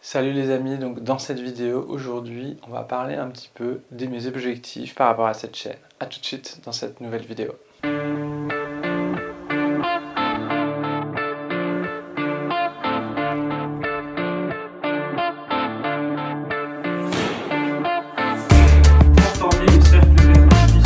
Salut les amis, donc dans cette vidéo aujourd'hui on va parler un petit peu de mes objectifs par rapport à cette chaîne. A tout de suite dans cette nouvelle vidéo. Transformer le cercle vicieux.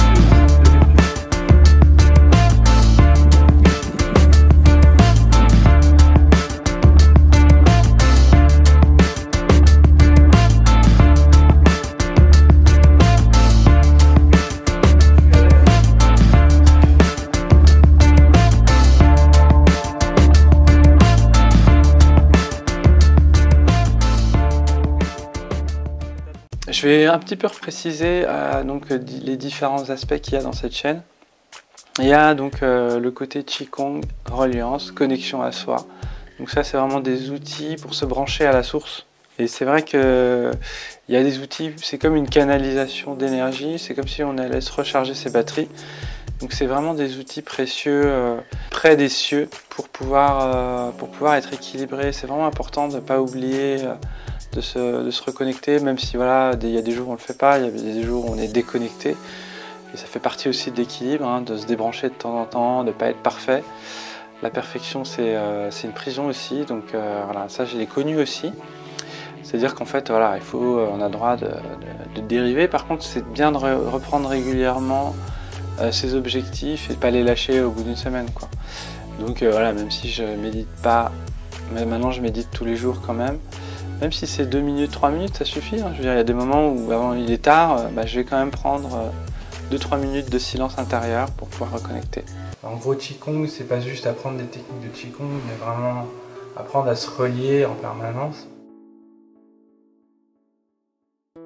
Je vais un petit peu repréciser les différents aspects qu'il y a dans cette chaîne. Il y a donc le côté Qigong, reliance, connexion à soi. Donc ça c'est vraiment des outils pour se brancher à la source. Et c'est vrai qu'il y a des outils, c'est comme une canalisation d'énergie, c'est comme si on allait se recharger ses batteries. Donc c'est vraiment des outils précieux près des cieux pour pouvoir être équilibré. C'est vraiment important de ne pas oublier de se reconnecter, même si voilà, il y a des jours où on ne le fait pas, il y a des jours où on est déconnecté. Et ça fait partie aussi de l'équilibre, hein, de se débrancher de temps en temps, de ne pas être parfait. La perfection c'est une prison aussi, donc voilà, ça je l'ai connu aussi. C'est-à-dire qu'en fait, voilà, on a le droit de dériver. Par contre, c'est bien de reprendre régulièrement ses objectifs et de pas les lâcher au bout d'une semaine, quoi. Donc voilà, même si je médite pas, mais maintenant je médite tous les jours quand même. Même si c'est 2 minutes, 3 minutes, ça suffit. Hein. Je veux dire, il y a des moments où avant il est tard, je vais quand même prendre 2-3 minutes de silence intérieur pour pouvoir reconnecter. En gros, Qigong, c'est pas juste apprendre des techniques de Qigong, mais vraiment apprendre à se relier en permanence.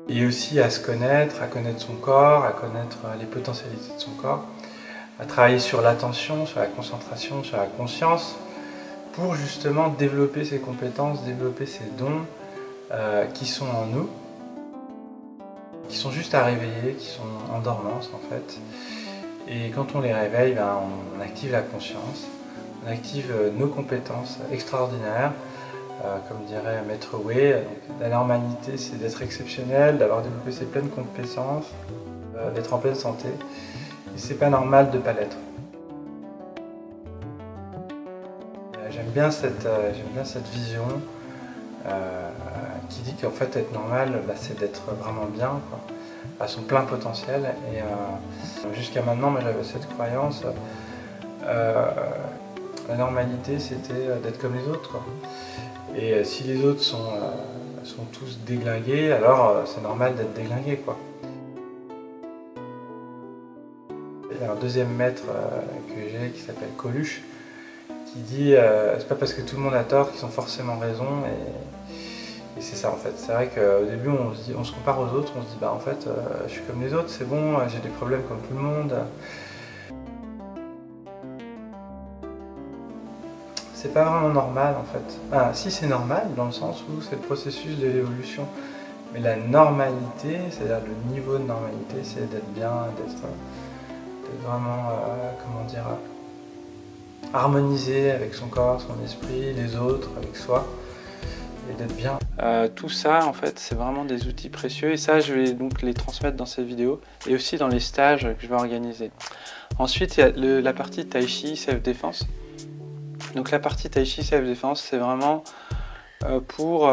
Et aussi à se connaître, à connaître son corps, à connaître les potentialités de son corps, à travailler sur l'attention, sur la concentration, sur la conscience, pour justement développer ses compétences, développer ses dons qui sont en nous, qui sont juste à réveiller, qui sont en dormance en fait. Et quand on les réveille, on active la conscience, on active nos compétences extraordinaires, comme dirait Maître Way. Donc, la normalité, c'est d'être exceptionnel, d'avoir développé ses pleines compétences, d'être en pleine santé. Et c'est pas normal de ne pas l'être. J'aime bien cette vision qui dit qu'en fait être normal, c'est d'être vraiment bien, quoi, à son plein potentiel. Et jusqu'à maintenant, moi j'avais cette croyance, la normalité c'était d'être comme les autres, quoi. Et si les autres sont tous déglingués, alors c'est normal d'être déglingué, quoi. Il y a un deuxième maître que j'ai qui s'appelle Coluche, qui dit c'est pas parce que tout le monde a tort qu'ils ont forcément raison, et c'est ça en fait. C'est vrai qu'au début on se compare aux autres, on se dit en fait je suis comme les autres, c'est bon, j'ai des problèmes comme tout le monde. C'est pas vraiment normal en fait. Si, c'est normal dans le sens où c'est le processus de l'évolution, mais la normalité, c'est-à-dire le niveau de normalité, c'est d'être bien, d'être vraiment, comment dire, harmoniser avec son corps, son esprit, les autres, avec soi, et d'être bien. Tout ça, en fait, c'est vraiment des outils précieux, et ça, je vais donc les transmettre dans cette vidéo, et aussi dans les stages que je vais organiser. Ensuite, il y a la partie Tai Chi Self-Défense. Donc la partie Tai Chi Self-Défense, c'est vraiment pour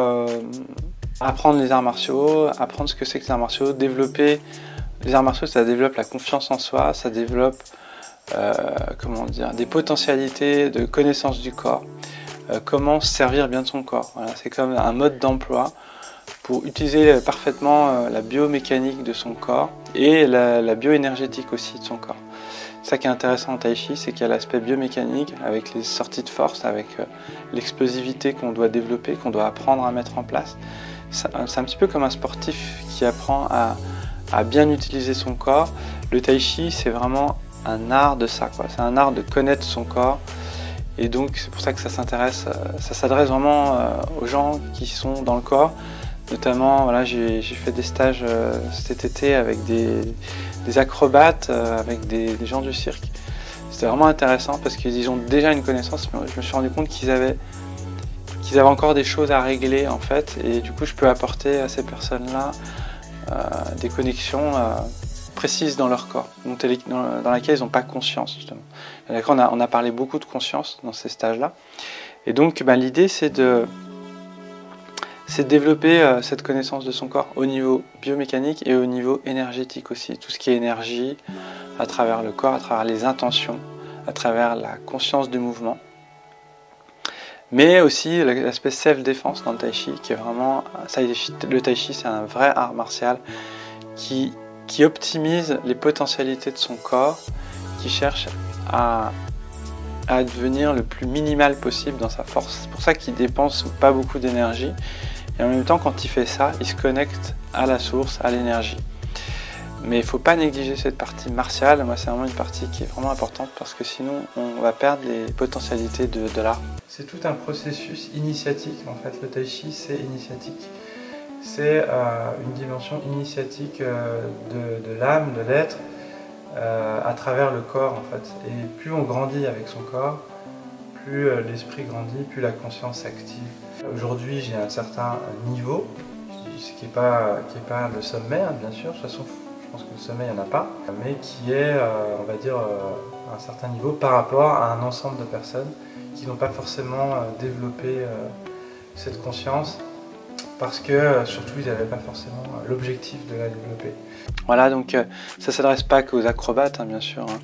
apprendre les arts martiaux, apprendre ce que c'est que les arts martiaux, développer les arts martiaux, ça développe la confiance en soi, ça développe comment dire, des potentialités de connaissance du corps, comment se servir bien de son corps. Voilà, c'est comme un mode d'emploi pour utiliser parfaitement la biomécanique de son corps et la bioénergétique aussi de son corps. Ça qui est intéressant en Tai Chi, c'est qu'il y a l'aspect biomécanique avec les sorties de force, avec l'explosivité qu'on doit développer, qu'on doit apprendre à mettre en place. C'est un petit peu comme un sportif qui apprend à bien utiliser son corps. Le Tai Chi, c'est vraiment un art de ça, quoi. C'est un art de connaître son corps. Et donc c'est pour ça que ça s'adresse vraiment aux gens qui sont dans le corps. Notamment, voilà, j'ai fait des stages cet été avec des acrobates, avec des gens du cirque. C'était vraiment intéressant parce qu'ils ont déjà une connaissance, mais je me suis rendu compte qu'ils qu'ils avaient encore des choses à régler en fait, et du coup je peux apporter à ces personnes-là des connexions précises dans leur corps, dans laquelle ils n'ont pas conscience justement. On a parlé beaucoup de conscience dans ces stages-là, et donc l'idée c'est de développer cette connaissance de son corps au niveau biomécanique et au niveau énergétique aussi. Tout ce qui est énergie, à travers le corps, à travers les intentions, à travers la conscience du mouvement. Mais aussi l'aspect self-défense dans le tai chi, qui est vraiment... Le tai chi, c'est un vrai art martial qui optimise les potentialités de son corps, qui cherche à devenir le plus minimal possible dans sa force. C'est pour ça qu'il dépense pas beaucoup d'énergie. Et en même temps, quand il fait ça, il se connecte à la source, à l'énergie. Mais il ne faut pas négliger cette partie martiale. Moi, c'est vraiment une partie qui est vraiment importante parce que sinon, on va perdre les potentialités de l'art. C'est tout un processus initiatique. En fait, le tai chi, c'est initiatique. C'est une dimension initiatique de l'âme, de l'être, à travers le corps, en fait. Et plus on grandit avec son corps, plus l'esprit grandit, plus la conscience s'active. Aujourd'hui, j'ai un certain niveau, ce qui n'est pas le sommet, hein, bien sûr. De toute façon, je pense que le sommet, il n'y en a pas, mais qui est, on va dire, à un certain niveau par rapport à un ensemble de personnes qui n'ont pas forcément développé cette conscience parce que, surtout, ils n'avaient pas forcément l'objectif de la développer. Voilà, donc ça ne s'adresse pas qu'aux acrobates, hein, bien sûr. Hein.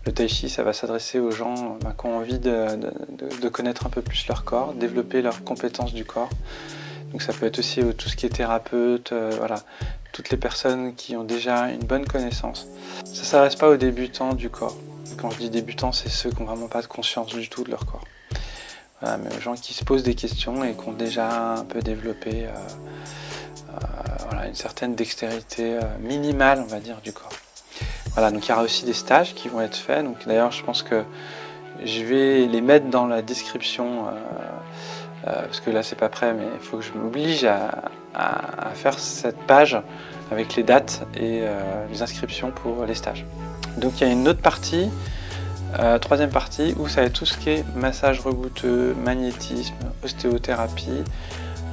Le tai chi, ça va s'adresser aux gens qui ont envie de connaître un peu plus leur corps, développer leurs compétences du corps. Donc ça peut être aussi tout ce qui est thérapeute, voilà, toutes les personnes qui ont déjà une bonne connaissance. Ça ne s'adresse pas aux débutants du corps. Quand je dis débutants, c'est ceux qui n'ont vraiment pas de conscience du tout de leur corps. Voilà, mais aux gens qui se posent des questions et qui ont déjà un peu développé voilà, une certaine dextérité minimale, on va dire, du corps. Voilà, donc il y aura aussi des stages qui vont être faits. Donc d'ailleurs, je pense que je vais les mettre dans la description parce que là, c'est pas prêt, mais il faut que je m'oblige à faire cette page avec les dates et les inscriptions pour les stages. Donc il y a une autre partie, troisième partie, où ça va être tout ce qui est massage rebouteux, magnétisme, ostéothérapie.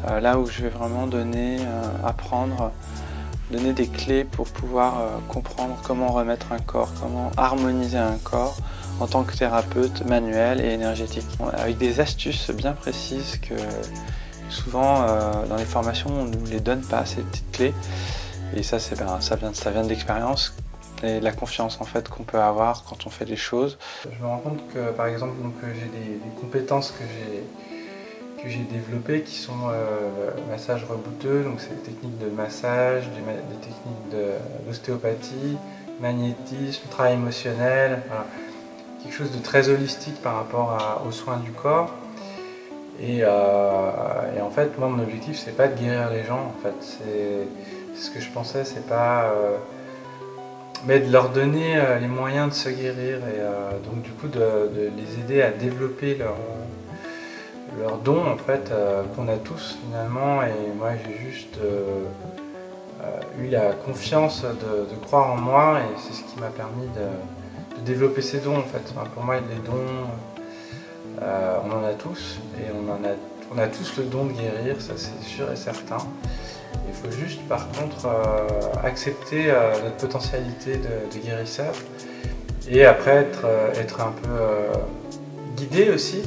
Là où je vais vraiment apprendre, donner des clés pour pouvoir comprendre comment remettre un corps, comment harmoniser un corps en tant que thérapeute manuel et énergétique. Avec des astuces bien précises que souvent dans les formations on ne nous les donne pas, ces petites clés. Et ça, ça vient de l'expérience et de la confiance en fait qu'on peut avoir quand on fait des choses. Je me rends compte que par exemple j'ai des compétences que j'ai développées qui sont massage rebouteux, donc c'est des techniques de massage, des techniques d'ostéopathie, magnétisme, travail émotionnel, voilà. Quelque chose de très holistique par rapport aux soins du corps. Et en fait, moi mon objectif c'est pas de guérir les gens, en fait, c'est ce que je pensais, c'est pas mais de leur donner les moyens de se guérir et donc du coup de les aider à développer leurs dons en fait qu'on a tous finalement. Et moi j'ai juste eu la confiance de croire en moi, et c'est ce qui m'a permis de développer ces dons en fait. Enfin, pour moi les dons on en a tous, et on a tous le don de guérir, ça c'est sûr et certain. Il faut juste par contre accepter notre potentialité de guérisseur, et après être un peu guidé aussi.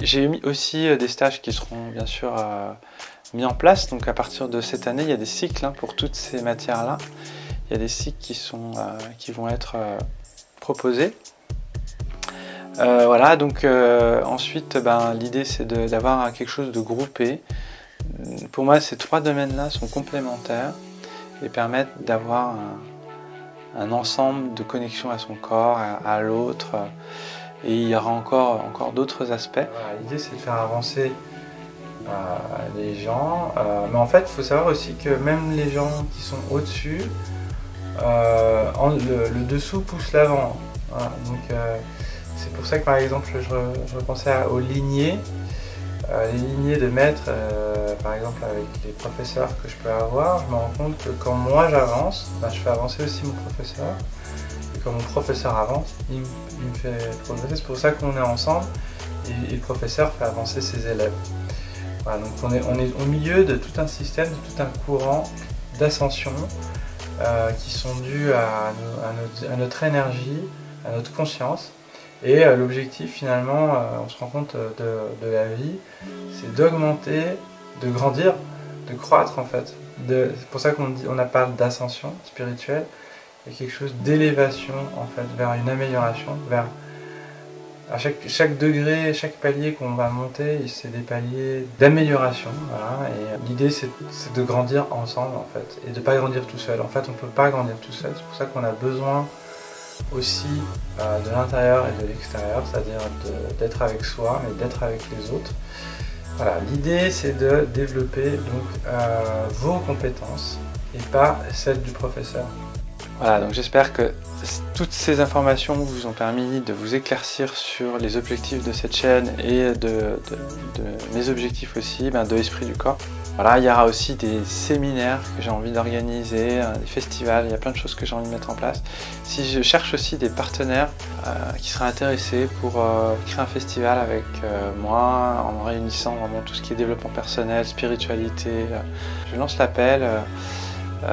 J'ai mis aussi des stages qui seront bien sûr mis en place. Donc à partir de cette année, il y a des cycles pour toutes ces matières-là. Il y a des cycles qui vont être proposés. Voilà, donc ensuite l'idée c'est d'avoir quelque chose de groupé. Pour moi, ces trois domaines-là sont complémentaires et permettent d'avoir un ensemble de connexion à son corps, à l'autre. Et il y aura encore d'autres aspects. Voilà, l'idée c'est de faire avancer les gens, mais en fait il faut savoir aussi que même les gens qui sont au-dessus, le dessous pousse l'avant. Voilà, donc c'est pour ça que par exemple je repensais aux lignées. Les lignées de maîtres, par exemple avec les professeurs que je peux avoir, je me rends compte que quand moi j'avance, je fais avancer aussi mon professeur. Et quand mon professeur avance, il me fait progresser. C'est pour ça qu'on est ensemble, et le professeur fait avancer ses élèves. Voilà, donc on est au milieu de tout un système, de tout un courant d'ascension qui sont dus à notre énergie, à notre conscience. Et l'objectif finalement, on se rend compte de la vie, c'est d'augmenter, de grandir, de croître en fait. C'est pour ça qu'on parle d'ascension spirituelle. Il y a quelque chose d'élévation en fait, vers une amélioration, vers à chaque degré, chaque palier qu'on va monter, c'est des paliers d'amélioration. Voilà, et l'idée c'est de grandir ensemble en fait, et de ne pas grandir tout seul. En fait, on ne peut pas grandir tout seul, c'est pour ça qu'on a besoin aussi de l'intérieur et de l'extérieur, c'est-à-dire d'être avec soi, mais d'être avec les autres. Voilà, l'idée c'est de développer donc vos compétences et pas celles du professeur. Voilà, donc j'espère que toutes ces informations vous ont permis de vous éclaircir sur les objectifs de cette chaîne et de mes objectifs aussi, de Esprit du Corps. Voilà, il y aura aussi des séminaires que j'ai envie d'organiser, des festivals, il y a plein de choses que j'ai envie de mettre en place. Si je cherche aussi des partenaires qui seraient intéressés pour créer un festival avec moi, en réunissant vraiment tout ce qui est développement personnel, spiritualité, je lance l'appel.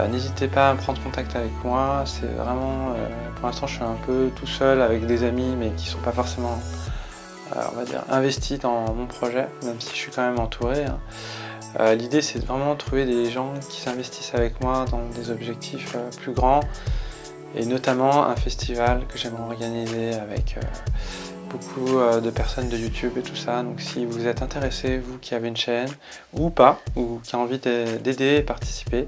N'hésitez pas à prendre contact avec moi, c'est vraiment, pour l'instant je suis un peu tout seul avec des amis mais qui ne sont pas forcément, on va dire, investis dans mon projet, même si je suis quand même entouré. L'idée c'est vraiment de trouver des gens qui s'investissent avec moi dans des objectifs plus grands et notamment un festival que j'aimerais organiser avec beaucoup de personnes de YouTube et tout ça. Donc si vous êtes intéressé, vous qui avez une chaîne ou pas, ou qui a envie d'aider et participer,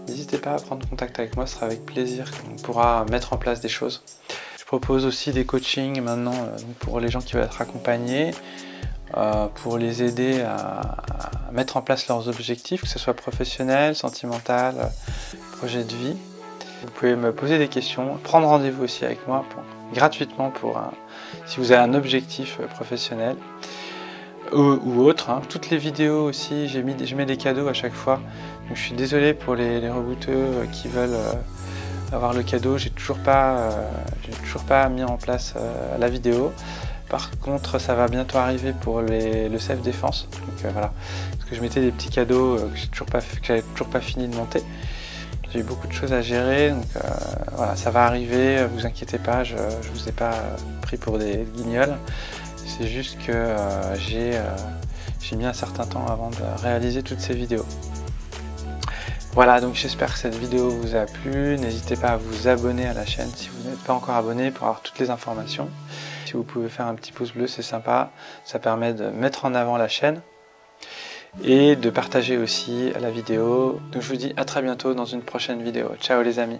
n'hésitez pas à prendre contact avec moi, ce sera avec plaisir qu'on pourra mettre en place des choses. Je propose aussi des coachings maintenant pour les gens qui veulent être accompagnés, pour les aider à mettre en place leurs objectifs, que ce soit professionnel, sentimental, projet de vie. Vous pouvez me poser des questions, prendre rendez-vous aussi avec moi gratuitement si vous avez un objectif professionnel ou autre. Toutes les vidéos aussi, je mets des cadeaux à chaque fois. Donc je suis désolé pour les rebooteux qui veulent avoir le cadeau, j'ai toujours pas mis en place la vidéo. Par contre, ça va bientôt arriver pour le self-défense. Donc voilà, parce que je mettais des petits cadeaux que j'avais toujours pas fini de monter. J'ai eu beaucoup de choses à gérer, donc voilà, ça va arriver, vous inquiétez pas, je vous ai pas pris pour des guignols. C'est juste que j'ai mis un certain temps avant de réaliser toutes ces vidéos. Voilà, donc j'espère que cette vidéo vous a plu. N'hésitez pas à vous abonner à la chaîne si vous n'êtes pas encore abonné pour avoir toutes les informations. Si vous pouvez faire un petit pouce bleu, c'est sympa. Ça permet de mettre en avant la chaîne et de partager aussi la vidéo. Donc je vous dis à très bientôt dans une prochaine vidéo. Ciao les amis.